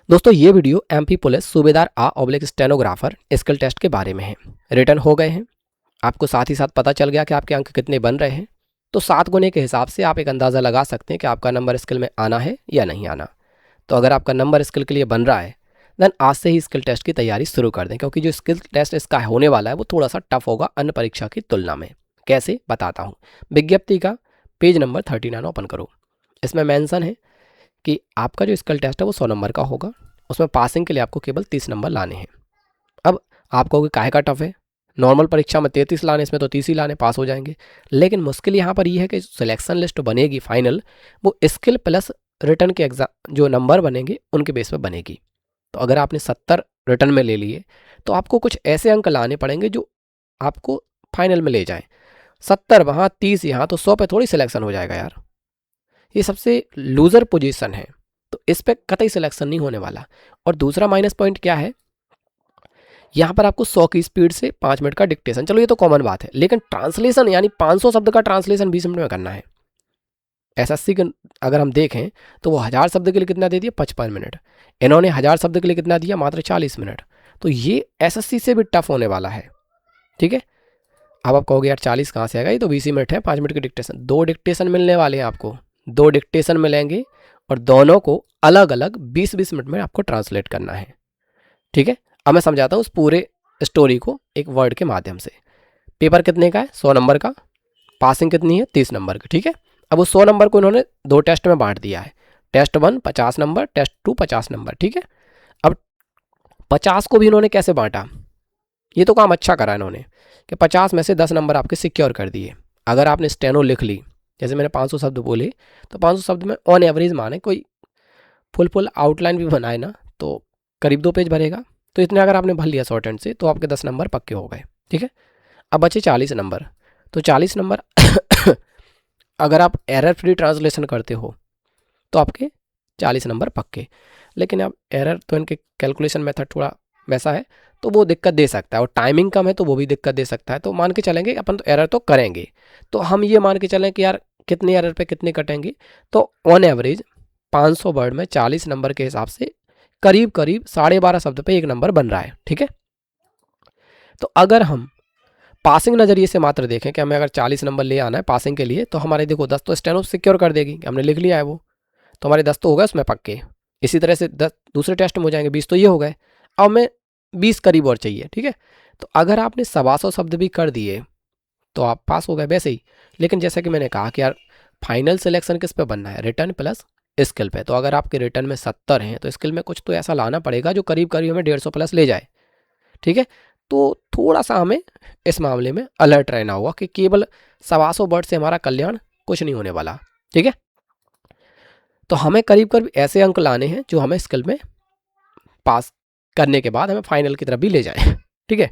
दोस्तों ये video MP police सूबेदार आ ऑब्लिक स्टेनोग्राफर स्किल टेस्ट के बारे में है। रिटर्न हो गए हैं, आपको साथ ही साथ पता चल गया कि आपके अंक कितने बन रहे हैं। तो 7 गुने के हिसाब से आप एक अंदाज़ा लगा सकते हैं कि आपका नंबर स्किल में आना है या नहीं आना। तो अगर आपका नंबर स्किल के लिए बन रहा है देन आज से ही स्किल टेस्ट की तैयारी शुरू कर दें, क्योंकि जो स्किल टेस्ट इसका होने वाला है वो थोड़ा सा टफ होगा अन्य परीक्षा की तुलना में। कैसे बताता हूँ। विज्ञप्ति का पेज नंबर 39 ओपन करो। इसमें मेंशन है कि आपका जो स्किल टेस्ट है वो 100 नंबर का होगा। उसमें पासिंग के लिए आपको केवल 30 नंबर लाने हैं। अब आप कहोगे काहे का टफ है, नॉर्मल परीक्षा में 33 लाने, इसमें तो 30 ही लाने, पास हो जाएंगे। लेकिन मुश्किल यहाँ पर यह है कि सिलेक्शन लिस्ट बनेगी फाइनल, वो स्किल प्लस रिटर्न के एग्जाम जो नंबर बनेंगे उनके बेस पर बनेगी। तो अगर आपने 70 रिटर्न में ले लिए तो आपको कुछ ऐसे अंक लाने पड़ेंगे जो आपको फाइनल में ले जाएं। 70 वहाँ, 30 यहाँ, तो 100 पे थोड़ी सिलेक्शन हो जाएगा यार। ये सबसे लूजर पोजीशन है, तो इस पे कतई सिलेक्शन नहीं होने वाला। और दूसरा माइनस पॉइंट क्या है, यहाँ पर आपको 100 की स्पीड से 5 मिनट का डिक्टेशन, चलो ये तो कॉमन बात है, लेकिन ट्रांसलेशन यानी 500 शब्द का ट्रांसलेशन 20 मिनट में करना है। एसएससी के अगर हम देखें तो वो 1000 शब्द के लिए कितना दे दिया, 55 मिनट। इन्होंने 1000 शब्द के लिए कितना दिया, मात्र 40 मिनट। तो ये एसएससी से भी टफ होने वाला है। ठीक है, अब आप कहोगे यार 40 कहाँ से आएगा, ये तो 20 मिनट है, 5 मिनट की डिक्टेशन। 2 डिक्टेशन मिलने वाले हैं आपको, 2 डिक्टेशन मिलेंगे और दोनों को अलग अलग 20-20 मिनट में आपको ट्रांसलेट करना है। ठीक है, अब मैं समझाता हूँ उस पूरे स्टोरी को एक वर्ड के माध्यम से। पेपर कितने का है, 100 नंबर का। पासिंग कितनी है, 30 नंबर की। ठीक है, अब वो 100 नंबर को इन्होंने 2 टेस्ट में बांट दिया है। Test 1 50 number, test 2 50 number. ठीक है, अब 50 को भी इन्होंने कैसे बांटा, ये तो काम अच्छा करा इन्होंने कि 50 में से 10 नंबर आपके सिक्योर कर दिए। अगर आपने स्टेनो लिख ली, जैसे मैंने 500 शब्द बोले, तो 500 शब्द में ऑन एवरेज माने कोई फुल आउटलाइन भी बनाए ना तो करीब 2 पेज भरेगा। तो इतने अगर आपने भर लिया शॉर्ट हैंड से तो आपके 10 नंबर पक्के हो गए। ठीक है, अब बचे 40 नंबर। तो 40 नंबर अगर आप एरर फ्री ट्रांसलेशन करते हो तो आपके 40 नंबर पक्के। लेकिन अब एरर तो इनके कैलकुलेशन मेथड थोड़ा वैसा है तो वो दिक्कत दे सकता है, और टाइमिंग कम है तो वो भी दिक्कत दे सकता है। तो मान के चलेंगे अपन तो एरर तो करेंगे, तो हम ये मान के चलें कि यार कितने एरर पे कितने कटेंगे। तो ऑन एवरेज 500 वर्ड में 40 नंबर के हिसाब से करीब करीब 12.5 शब्द पे 1 नंबर बन रहा है। ठीक है, तो अगर हम पासिंग नज़रिए से मात्र देखें कि हमें अगर 40 नंबर ले आना है पासिंग के लिए, तो हमारे देखो 10 तो स्टेनो सिक्योर कर देगी कि हमने लिख लिया है वो, तो हमारे 10 तो हो गए उसमें पक्के। इसी तरह से 10 दूसरे टेस्ट में हो जाएंगे, 20 तो ये हो गए। अब हमें 20 करीब और चाहिए। ठीक है, तो अगर आपने 125 शब्द भी कर दिए तो आप पास हो गए वैसे ही। लेकिन जैसा कि मैंने कहा कि यार फाइनल सिलेक्शन किस पे बनना है, रिटर्न प्लस स्किल पे। तो अगर आपके रिटर्न में 70 हैं तो स्किल में कुछ तो ऐसा लाना पड़ेगा जो करीब करीब हमें 150 प्लस ले जाए। ठीक है, तो थोड़ा सा हमें इस मामले में अलर्ट रहना होगा कि केवल 125 वर्ड से हमारा कल्याण कुछ नहीं होने वाला। ठीक है, तो हमें करीब करीब ऐसे अंक लाने हैं जो हमें स्किल में पास करने के बाद हमें फाइनल की तरफ भी ले जाए। ठीक है,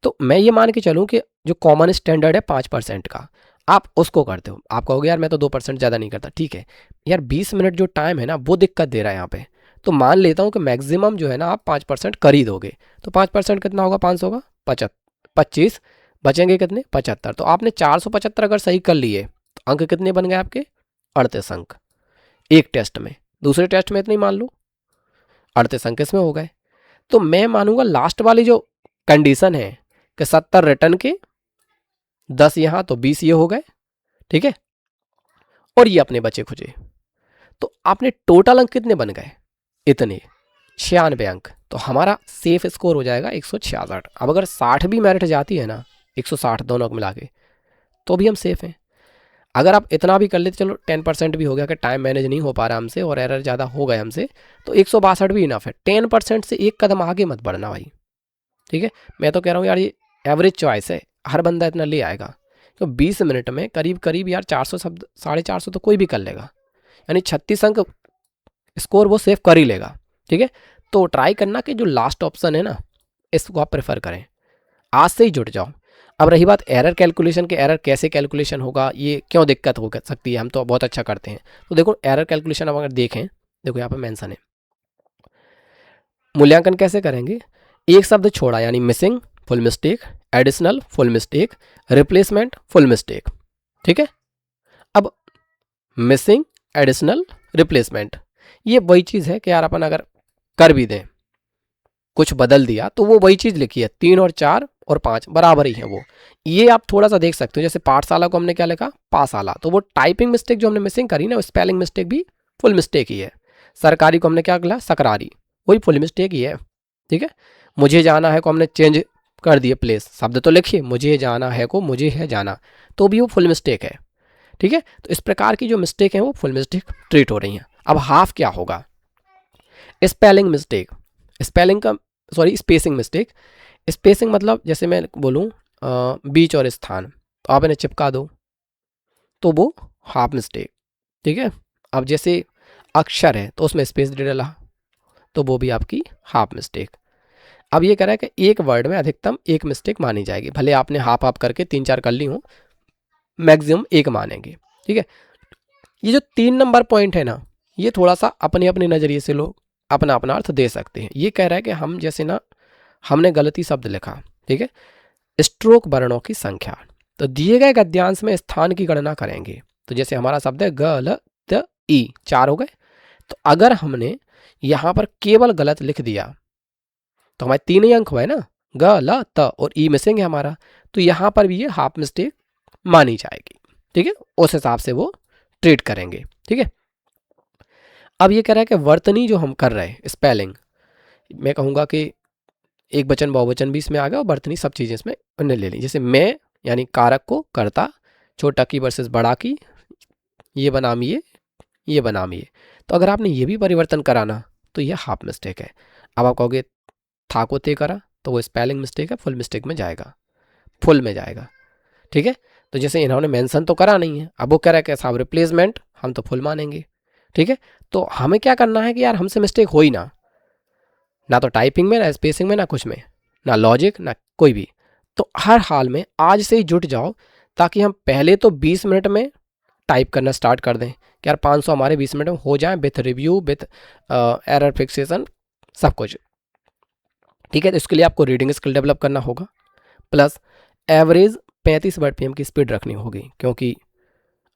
तो मैं ये मान के चलूँ कि जो कॉमन स्टैंडर्ड है 5% का, आप उसको करते हो। आप कहोगे यार मैं तो 2% ज़्यादा नहीं करता। ठीक है यार, 20 मिनट जो टाइम है ना वो दिक्कत दे रहा है यहाँ पे। तो मान लेता हूँ कि मैक्सिमम जो है ना आप 5% कर ही दोगे। तो 5% कितना होगा, 500 का 25, बचेंगे कितने, 75। तो आपने 475 अगर सही कर लिए तो अंक कितने बन गए आपके, 38 अंक एक टेस्ट में। दूसरे टेस्ट में इतने मान लो 38 अंक इसमें हो गए। तो मैं मानूंगा लास्ट वाली जो कंडीशन है कि 70 रिटर्न के, 10 यहाँ, तो 20 ये हो गए। ठीक है, और ये अपने बचे खुचे। तो आपने टोटल अंक कितने बन गए, इतने 96 अंक। तो हमारा सेफ स्कोर हो जाएगा 166। अब अगर 60 भी मेरिट जाती है ना, 160 दोनों को मिला के, तो भी हम सेफ हैं। अगर आप इतना भी कर लेते, चलो 10% भी हो गया कि टाइम मैनेज नहीं हो पा रहा हमसे और एरर ज़्यादा हो गए हमसे, तो 162 भी इनफ है। 10% से एक कदम आगे मत बढ़ना भाई। ठीक है, मैं तो कह रहा हूँ यार ये एवरेज चॉइस है, हर बंदा इतना ले आएगा। तो 20 मिनट में करीब करीब यार 400 शब्द, 450 तो कोई भी कर लेगा, यानी 36 अंक स्कोर वो सेव कर ही लेगा। ठीक है, तो ट्राई करना कि जो लास्ट ऑप्शन है ना इसको आप प्रेफर करें, आज से ही जुट जाओ। अब रही बात एरर कैलकुलेशन के, एरर कैसे कैलकुलेशन होगा, ये क्यों दिक्कत हो सकती है, हम तो बहुत अच्छा करते हैं। तो देखो एरर कैलकुलेशन अब अगर देखें, देखो यहाँ पे मेंशन है, मूल्यांकन कैसे करेंगे, एक शब्द छोड़ा यानी missing full mistake, additional full mistake, replacement full mistake. ठीक है, अब मिसिंग, एडिशनल, रिप्लेसमेंट, ये वही चीज़ है कि यार अपन अगर कर भी दें, कुछ बदल दिया तो वो वही चीज़ लिखी है, 3 और 4 और 5 बराबर ही है वो। ये आप थोड़ा सा देख सकते हो, जैसे पाठशाला को हमने क्या लिखा, पासाला, तो वो टाइपिंग मिस्टेक जो हमने मिसिंग करी ना, स्पेलिंग मिस्टेक भी फुल मिस्टेक ही है। सरकारी को हमने क्या लिखा, सकरारी, वही फुल मिस्टेक ही है। ठीक है, मुझे जाना है को हमने चेंज कर दिए प्लेस, शब्द तो लिखिए, मुझे जाना है को मुझे है जाना, तो भी वो फुल मिस्टेक है। ठीक है, तो इस प्रकार की जो मिस्टेक है वो फुल मिस्टेक ट्रीट हो रही हैं। अब हाफ क्या होगा, स्पेलिंग मिस्टेक, स्पेलिंग का सॉरी स्पेसिंग मिस्टेक। स्पेसिंग मतलब जैसे मैं बोलूँ बीच और स्थान, तो आप इन्हें चिपका दो तो वो हाफ मिस्टेक। ठीक है, अब जैसे अक्षर है तो उसमें स्पेस दे डाला तो वो भी आपकी हाफ मिस्टेक। अब ये कह रहा है कि एक वर्ड में अधिकतम एक मिस्टेक मानी जाएगी, भले आपने हाफ हाफ करके 3-4 कर ली हो, मैक्सिमम एक मानेंगे। ठीक है, ये जो 3 नंबर पॉइंट है ना, ये थोड़ा सा अपने अपने नज़रिए से लोग अपना अपना अर्थ दे सकते हैं। ये कह रहा है कि हम जैसे ना, हमने गलती शब्द लिखा, ठीक है, स्ट्रोक वर्णों की संख्या, तो दिए गए गद्यांश में स्थान की गणना करेंगे। तो जैसे हमारा शब्द है गलत ई, 4 हो गए, तो अगर हमने यहाँ पर केवल गलत लिख दिया तो हमारे 3 ही अंक हुए ना, गलत और ई मिसिंग है हमारा, तो यहाँ पर भी ये हाफ मिस्टेक मानी जाएगी। ठीक है, उस हिसाब से वो ट्रीट करेंगे। ठीक है, अब ये कह रहा है कि वर्तनी जो हम कर रहे हैं स्पेलिंग, मैं कहूँगा कि एक वचन बहुवचन भी इसमें आ गया और वर्तनी सब चीज़ें इसमें उन्हें ले ली। जैसे मैं यानी कारक को करता, छोटा की वर्सेस बड़ा की, ये बनाम ये बनाम ये, तो अगर आपने ये भी परिवर्तन कराना तो ये हाफ मिस्टेक है। अब आप कहोगे था को ते करा, तो वो स्पेलिंग मिस्टेक है, फुल मिस्टेक में जाएगा, फुल में जाएगा। ठीक है, तो जैसे इन्होंने मेंशन तो करा नहीं है, अब वो कह रहा है कि साहब रिप्लेसमेंट, हम तो फुल मानेंगे। ठीक है, तो हमें क्या करना है कि यार हमसे मिस्टेक हो ही ना, ना तो टाइपिंग में, ना स्पेसिंग में, ना कुछ में, ना लॉजिक, ना कोई भी। तो हर हाल में आज से ही जुट जाओ, ताकि हम पहले तो 20 मिनट में टाइप करना स्टार्ट कर दें कि यार 500 हमारे 20 मिनट में हो जाए, with review, with error fixation, सब कुछ। ठीक है, तो इसके लिए आपको रीडिंग स्किल डेवलप करना होगा, प्लस एवरेज 35 वर्ड पीएम की स्पीड रखनी होगी, क्योंकि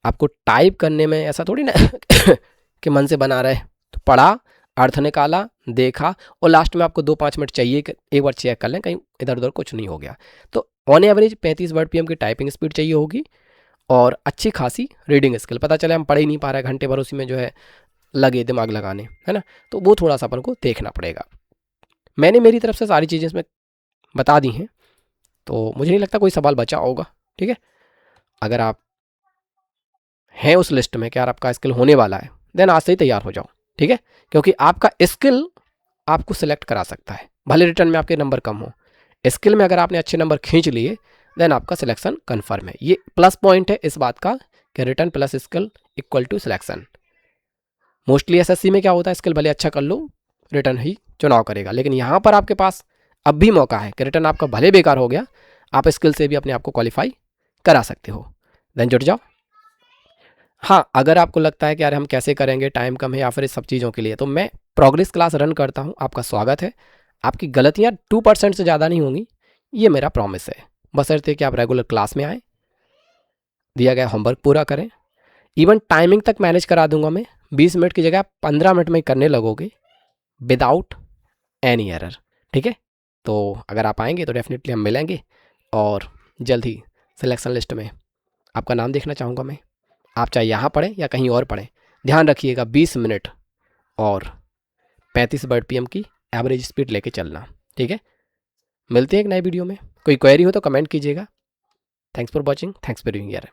आपको टाइप करने में ऐसा थोड़ी ना कि मन से बना रहे, तो पढ़ा, अर्थ निकाला, देखा, और लास्ट में आपको 2-5 मिनट चाहिए कि एक बार चेक कर लें कहीं इधर उधर कुछ नहीं हो गया। तो ऑन एवरेज 35 वर्ड पीएम की टाइपिंग स्पीड चाहिए होगी, और अच्छी खासी रीडिंग स्किल। पता चले हम पढ़ ही नहीं पा रहे, घंटे भर उसी में जो है लगे दिमाग लगाने, है ना, तो वो थोड़ा सा अपन को देखना पड़ेगा। मैंने मेरी तरफ से सारी चीज़ें इसमें बता दी हैं, तो मुझे नहीं लगता कोई सवाल बचा होगा। ठीक है, अगर आप हैं उस लिस्ट में कि यार आपका स्किल होने वाला है, देन आज से ही तैयार हो जाओ। ठीक है, क्योंकि आपका स्किल आपको सिलेक्ट करा सकता है, भले रिटर्न में आपके नंबर कम हो, स्किल में अगर आपने अच्छे नंबर खींच लिए देन आपका सिलेक्शन कन्फर्म है। ये प्लस पॉइंट है इस बात का कि return plus skill equal to selection. Mostly SSC में क्या होता है, स्किल भले अच्छा कर लो, रिटर्न ही चुनाव करेगा, लेकिन यहाँ पर आपके पास अब भी मौका है कि रिटर्न आपका भले बेकार हो गया, आप स्किल से भी अपने आप को क्वालिफाई करा सकते हो। देन जुट जाओ। हाँ, अगर आपको लगता है कि यार हम कैसे करेंगे, टाइम कम है या फिर इस सब चीज़ों के लिए, तो मैं प्रोग्रेस क्लास रन करता हूँ, आपका स्वागत है। आपकी गलतियाँ 2% से ज़्यादा नहीं होंगी, ये मेरा प्रॉमिस है, बशर्ते कि आप रेगुलर क्लास में आएँ, दिया गया होमवर्क पूरा करें। इवन टाइमिंग तक मैनेज करा दूंगा मैं, 20 मिनट की जगह 15 मिनट में करने लगोगे विदाउट एनी एरर। ठीक है, तो अगर आप आएंगे तो डेफिनेटली हम मिलेंगे, और जल्द ही सिलेक्शन लिस्ट में आपका नाम देखना चाहूँगा मैं। आप चाहे यहाँ पढ़ें या कहीं और पढ़ें, ध्यान रखिएगा 20 मिनट और 35 वर्ड पीएम की एवरेज स्पीड लेके चलना। ठीक है, मिलते हैं एक नए वीडियो में। कोई क्वेरी हो तो कमेंट कीजिएगा। Thanks for watching, thanks for being here.